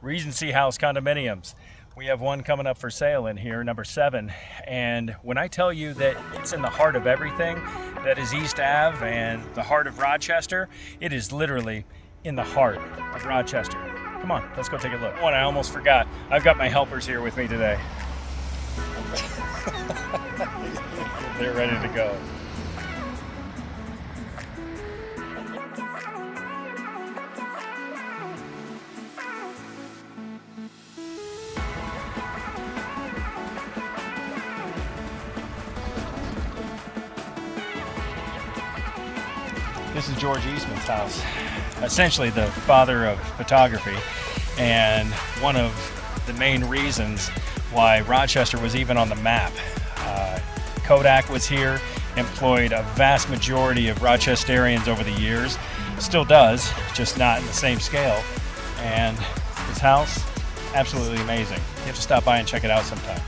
Regency House Condominiums. We have one coming up for sale in here, number 7. And when I tell you that it's in the heart of everything, that is East Ave and the heart of Rochester, it is literally in the heart of Rochester. Come on, let's go take a look. One I almost forgot. I've got my helpers here with me today. They're ready to go. This is George Eastman's house, essentially the father of photography, and one of the main reasons why Rochester was even on the map. Kodak was here, employed a vast majority of Rochesterians over the years, still does, just not in the same scale. And this house, absolutely amazing. You have to stop by and check it out sometime.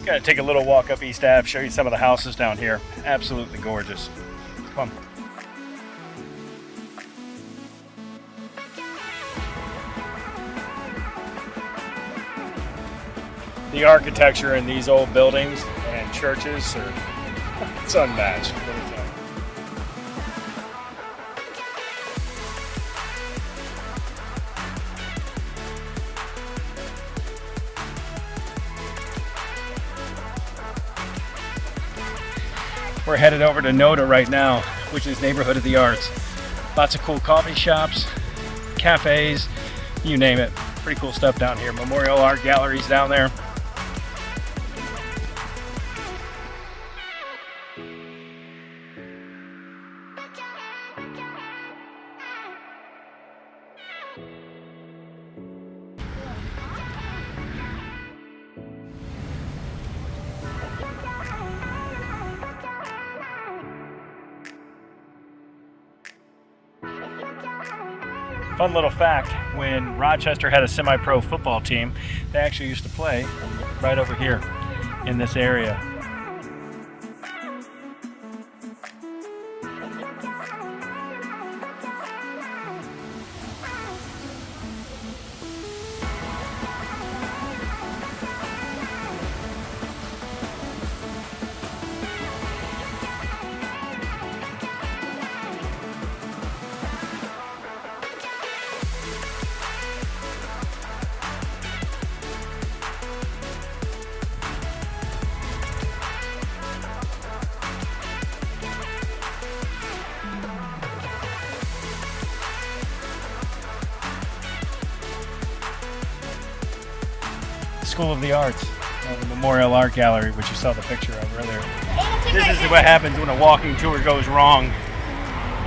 Gotta take a little walk up East Ave, show you some of the houses down here. Absolutely gorgeous. Come on. The architecture in these old buildings and churches are it's unmatched. Let me tell you. We're headed over to NOTA right now, which is Neighborhood of the Arts. Lots of cool coffee shops, cafes, you name it. Pretty cool stuff down here. Memorial Art Galleries down there. Fun little fact, when Rochester had a semi-pro football team, they actually used to play right over here in this area. School of the Arts, the Memorial Art Gallery, which you saw the picture of earlier. This is what happens when a walking tour goes wrong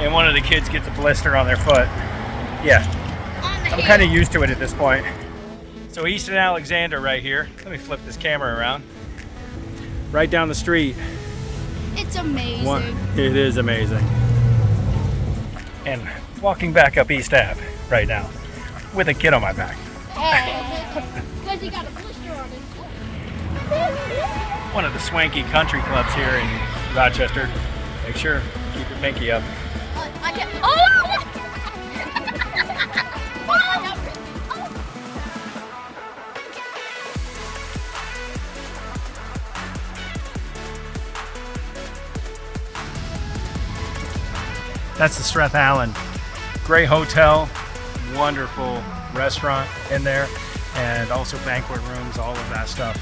and one of the kids gets a blister on their foot. Yeah, I'm kind of used to it at this point. So East and Alexander right here. Let me flip this camera around. Right down the street. It's amazing. It is amazing. And walking back up East Ave right now with a kid on my back. Because he got a blister on his foot. One of the swanky country clubs here in Rochester. Make sure keep your pinky up. I can't. Oh! That's the Streth Allen. Great hotel, wonderful restaurant in there, and also banquet rooms, all of that stuff.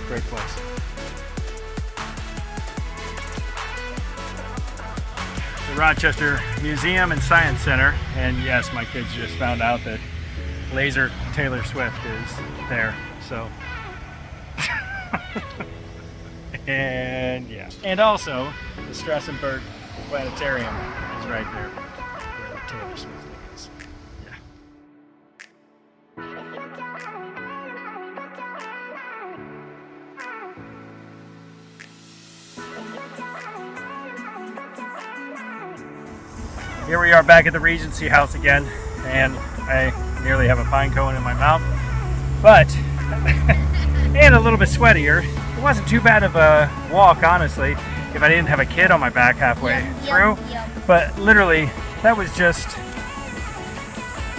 Great place. The Rochester Museum and Science Center, and yes, my kids just found out that Laser Taylor Swift is there, so. And yeah. And also, the Strassenberg Planetarium is right there where Taylor Swift is. Yeah. Here we are back at the Regency House again, and I nearly have a pine cone in my mouth, but and a little bit sweatier. It wasn't too bad of a walk, honestly, if I didn't have a kid on my back halfway through. But literally, that was just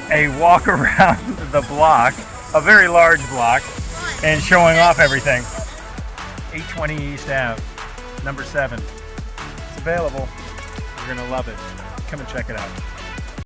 a walk around the block, a very large block, and showing off everything. 820 East Ave, number 7. It's available. You're gonna love it. Come and check it out.